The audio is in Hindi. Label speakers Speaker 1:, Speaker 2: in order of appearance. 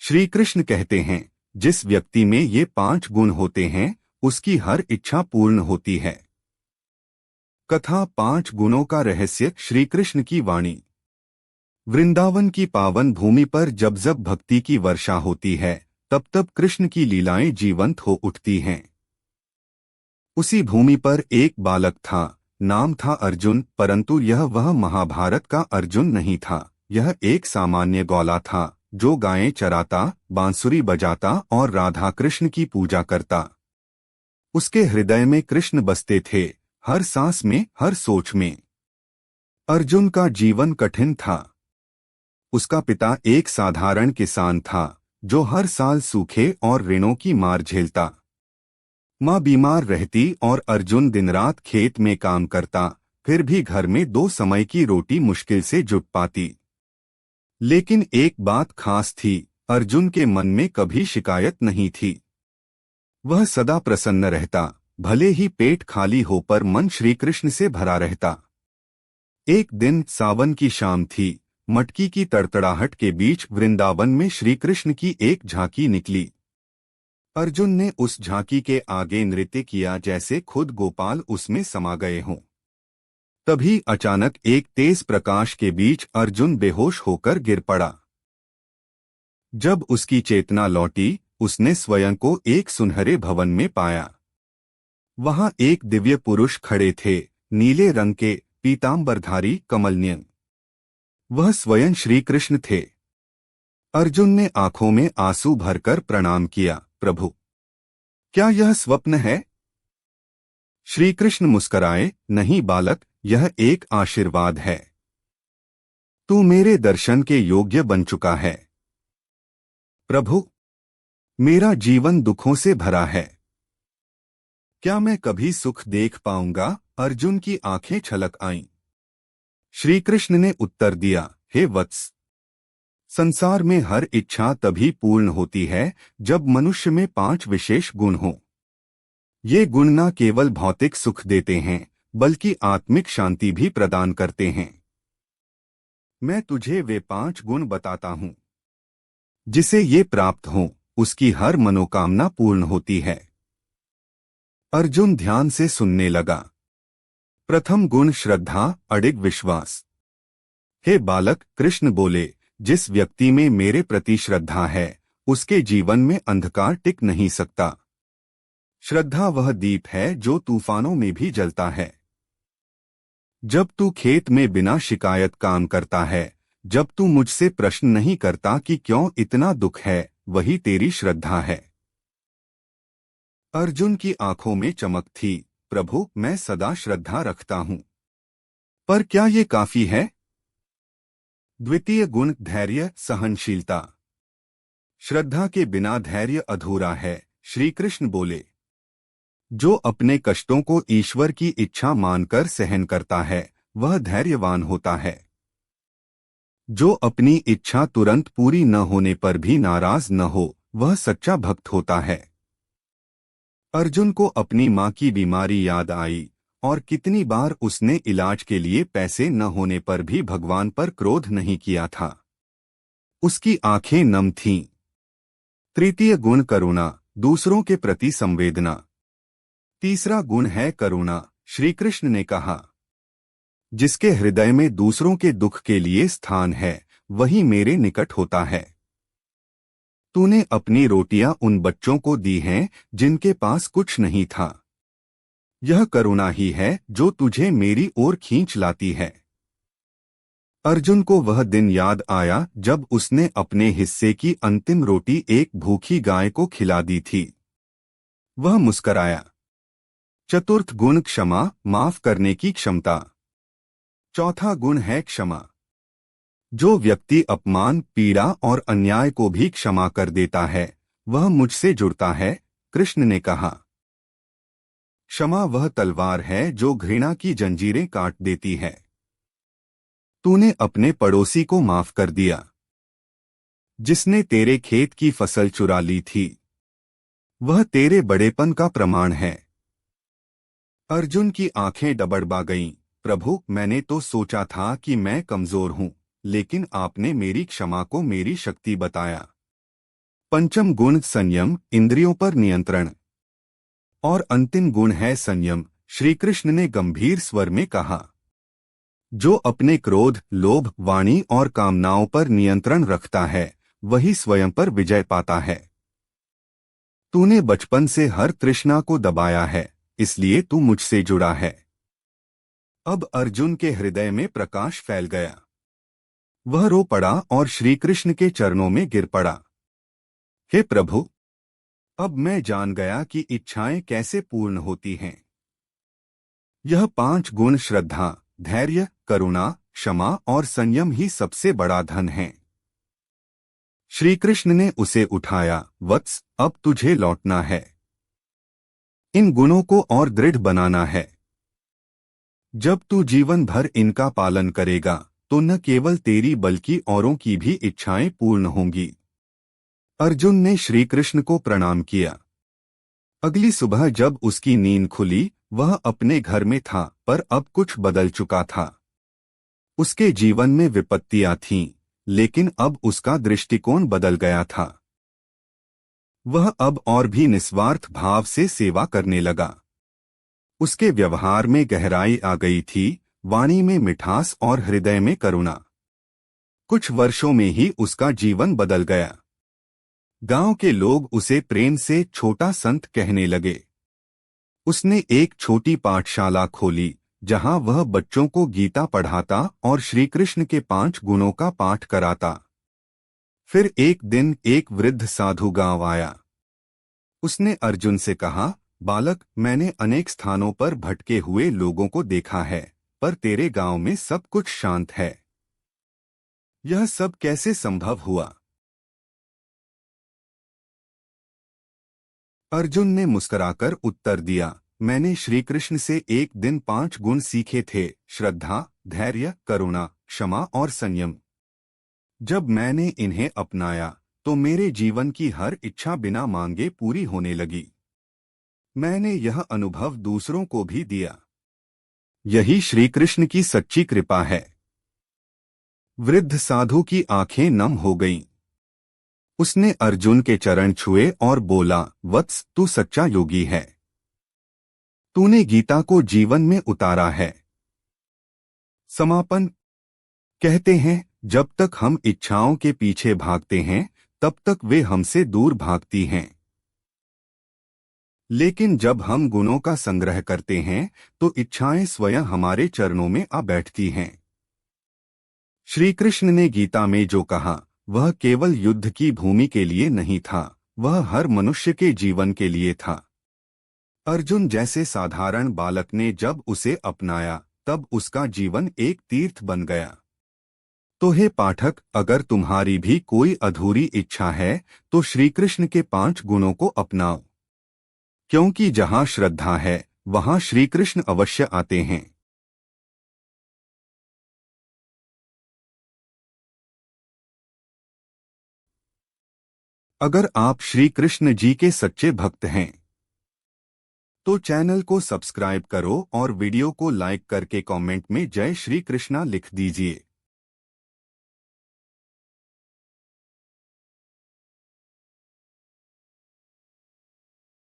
Speaker 1: श्री कृष्ण कहते हैं, जिस व्यक्ति में ये 5 गुण होते हैं उसकी हर इच्छा पूर्ण होती है। कथा 5 गुणों का रहस्य। श्री कृष्ण की वाणी। वृंदावन की पावन भूमि पर जब जब भक्ति की वर्षा होती है तब तब कृष्ण की लीलाएं जीवंत हो उठती हैं। उसी भूमि पर एक बालक था, नाम था अर्जुन, परंतु यह वह महाभारत का अर्जुन नहीं था। यह एक सामान्य गौला था जो गायें चराता, बांसुरी बजाता और राधा कृष्ण की पूजा करता। उसके हृदय में कृष्ण बसते थे, हर सांस में, हर सोच में। अर्जुन का जीवन कठिन था। उसका पिता एक साधारण किसान था जो हर साल सूखे और ऋणों की मार झेलता। माँ बीमार रहती और अर्जुन दिन रात खेत में काम करता, फिर भी घर में 2 समय की रोटी मुश्किल से जुट पाती। लेकिन एक बात खास थी, अर्जुन के मन में कभी शिकायत नहीं थी। वह सदा प्रसन्न रहता, भले ही पेट खाली हो पर मन श्री कृष्ण से भरा रहता। एक दिन सावन की शाम थी। मटकी की तड़तड़ाहट के बीच वृंदावन में श्री कृष्ण की एक झांकी निकली। अर्जुन ने उस झांकी के आगे नृत्य किया जैसे खुद गोपाल उसमें समा गए हों। तभी अचानक एक तेज प्रकाश के बीच अर्जुन बेहोश होकर गिर पड़ा। जब उसकी चेतना लौटी, उसने स्वयं को एक सुनहरे भवन में पाया। वहां एक दिव्य पुरुष खड़े थे, नीले रंग के, पीतांबरधारी, कमलनयन। वह स्वयं श्री कृष्ण थे। अर्जुन ने आंखों में आंसू भरकर प्रणाम किया, प्रभु, क्या यह स्वप्न है? श्री कृष्ण मुस्कराए, नहीं बालक, यह एक आशीर्वाद है। तू मेरे दर्शन के योग्य बन चुका है। प्रभु, मेरा जीवन दुखों से भरा है। क्या मैं कभी सुख देख पाऊंगा? अर्जुन की आंखें छलक आईं। श्री कृष्ण ने उत्तर दिया, हे वत्स, संसार में हर इच्छा तभी पूर्ण होती है जब मनुष्य में 5 विशेष गुण हों। ये गुण न केवल भौतिक सुख देते हैं बल्कि आत्मिक शांति भी प्रदान करते हैं। मैं तुझे वे 5 गुण बताता हूं। जिसे ये प्राप्त हों उसकी हर मनोकामना पूर्ण होती है। अर्जुन ध्यान से सुनने लगा। प्रथम गुण श्रद्धा, अडिग विश्वास। हे बालक, कृष्ण बोले, जिस व्यक्ति में मेरे प्रति श्रद्धा है उसके जीवन में अंधकार टिक नहीं सकता। श्रद्धा वह दीप है जो तूफानों में भी जलता है। जब तू खेत में बिना शिकायत काम करता है, जब तू मुझसे प्रश्न नहीं करता कि क्यों इतना दुख है, वही तेरी श्रद्धा है। अर्जुन की आंखों में चमक थी, प्रभु, मैं सदा श्रद्धा रखता हूं, पर क्या ये काफी है? द्वितीय गुण धैर्य, सहनशीलता। श्रद्धा के बिना धैर्य अधूरा है। श्री कृष्ण बोले, जो अपने कष्टों को ईश्वर की इच्छा मानकर सहन करता है वह धैर्यवान होता है। जो अपनी इच्छा तुरंत पूरी न होने पर भी नाराज न हो वह सच्चा भक्त होता है। अर्जुन को अपनी मां की बीमारी याद आई और कितनी बार उसने इलाज के लिए पैसे न होने पर भी भगवान पर क्रोध नहीं किया था। उसकी आंखें नम थीं। तृतीय गुण करुणा, दूसरों के प्रति संवेदना। तीसरा गुण है करुणा। श्री कृष्ण ने कहा, जिसके हृदय में दूसरों के दुख के लिए स्थान है वही मेरे निकट होता है। तूने अपनी रोटियां उन बच्चों को दी हैं जिनके पास कुछ नहीं था। यह करुणा ही है जो तुझे मेरी ओर खींच लाती है। अर्जुन को वह दिन याद आया जब उसने अपने हिस्से की अंतिम रोटी एक भूखी गाय को खिला दी थी। वह मुस्कराया। चतुर्थ गुण क्षमा, माफ करने की क्षमता। चौथा गुण है क्षमा। जो व्यक्ति अपमान, पीड़ा और अन्याय को भी क्षमा कर देता है वह मुझसे जुड़ता है। कृष्ण ने कहा, क्षमा वह तलवार है जो घृणा की जंजीरें काट देती है। तूने अपने पड़ोसी को माफ कर दिया जिसने तेरे खेत की फसल चुरा ली थी। वह तेरे बड़ेपन का प्रमाण है। अर्जुन की आंखें डबडबा गईं। प्रभु, मैंने तो सोचा था कि मैं कमजोर हूं, लेकिन आपने मेरी क्षमा को मेरी शक्ति बताया। पंचम गुण संयम, इंद्रियों पर नियंत्रण। और अंतिम गुण है संयम। श्री कृष्ण ने गंभीर स्वर में कहा, जो अपने क्रोध, लोभ, वाणी और कामनाओं पर नियंत्रण रखता है वही स्वयं पर विजय पाता है। तूने बचपन से हर तृष्णा को दबाया है, इसलिए तू मुझसे जुड़ा है। अब अर्जुन के हृदय में प्रकाश फैल गया। वह रो पड़ा और श्री कृष्ण के चरणों में गिर पड़ा। हे प्रभु, अब मैं जान गया कि इच्छाएं कैसे पूर्ण होती हैं। यह 5 गुण श्रद्धा, धैर्य, करुणा, क्षमा और संयम ही सबसे बड़ा धन है। श्री कृष्ण ने उसे उठाया। वत्स, अब तुझे लौटना है। इन गुणों को और दृढ़ बनाना है। जब तू जीवन भर इनका पालन करेगा तो न केवल तेरी बल्कि औरों की भी इच्छाएं पूर्ण होंगी। अर्जुन ने श्री कृष्ण को प्रणाम किया। अगली सुबह जब उसकी नींद खुली, वह अपने घर में था, पर अब कुछ बदल चुका था। उसके जीवन में विपत्तियां थीं, लेकिन अब उसका दृष्टिकोण बदल गया था। वह अब और भी निस्वार्थ भाव से सेवा करने लगा। उसके व्यवहार में गहराई आ गई थी, वाणी में मिठास और हृदय में करुणा। कुछ वर्षों में ही उसका जीवन बदल गया। गांव के लोग उसे प्रेम से छोटा संत कहने लगे। उसने एक छोटी पाठशाला खोली जहां वह बच्चों को गीता पढ़ाता और श्री कृष्ण के 5 गुणों का पाठ कराता। फिर एक दिन एक वृद्ध साधु गांव आया। उसने अर्जुन से कहा, बालक, मैंने अनेक स्थानों पर भटके हुए लोगों को देखा है, पर तेरे गांव में सब कुछ शांत है। यह सब कैसे संभव हुआ? अर्जुन ने मुस्कुराकर उत्तर दिया, मैंने श्री कृष्ण से एक दिन 5 गुण सीखे थे, श्रद्धा, धैर्य, करुणा, क्षमा और संयम। जब मैंने इन्हें अपनाया तो मेरे जीवन की हर इच्छा बिना मांगे पूरी होने लगी। मैंने यह अनुभव दूसरों को भी दिया। यही श्री कृष्ण की सच्ची कृपा है। वृद्ध साधु की आंखें नम हो गईं। उसने अर्जुन के चरण छुए और बोला, वत्स, तू सच्चा योगी है। तूने गीता को जीवन में उतारा है। समापन। कहते हैं, जब तक हम इच्छाओं के पीछे भागते हैं तब तक वे हमसे दूर भागती हैं, लेकिन जब हम गुणों का संग्रह करते हैं तो इच्छाएं स्वयं हमारे चरणों में आ बैठती हैं। श्री कृष्ण ने गीता में जो कहा वह केवल युद्ध की भूमि के लिए नहीं था, वह हर मनुष्य के जीवन के लिए था। अर्जुन जैसे साधारण बालक ने जब उसे अपनाया तब उसका जीवन एक तीर्थ बन गया। तो हे पाठक, अगर तुम्हारी भी कोई अधूरी इच्छा है तो श्री कृष्ण के 5 गुणों को अपनाओ, क्योंकि जहां श्रद्धा है वहां श्री कृष्ण अवश्य आते हैं। अगर आप श्री कृष्ण जी के सच्चे भक्त हैं तो चैनल को सब्सक्राइब करो और वीडियो को लाइक करके कमेंट में जय श्री कृष्णा लिख दीजिए।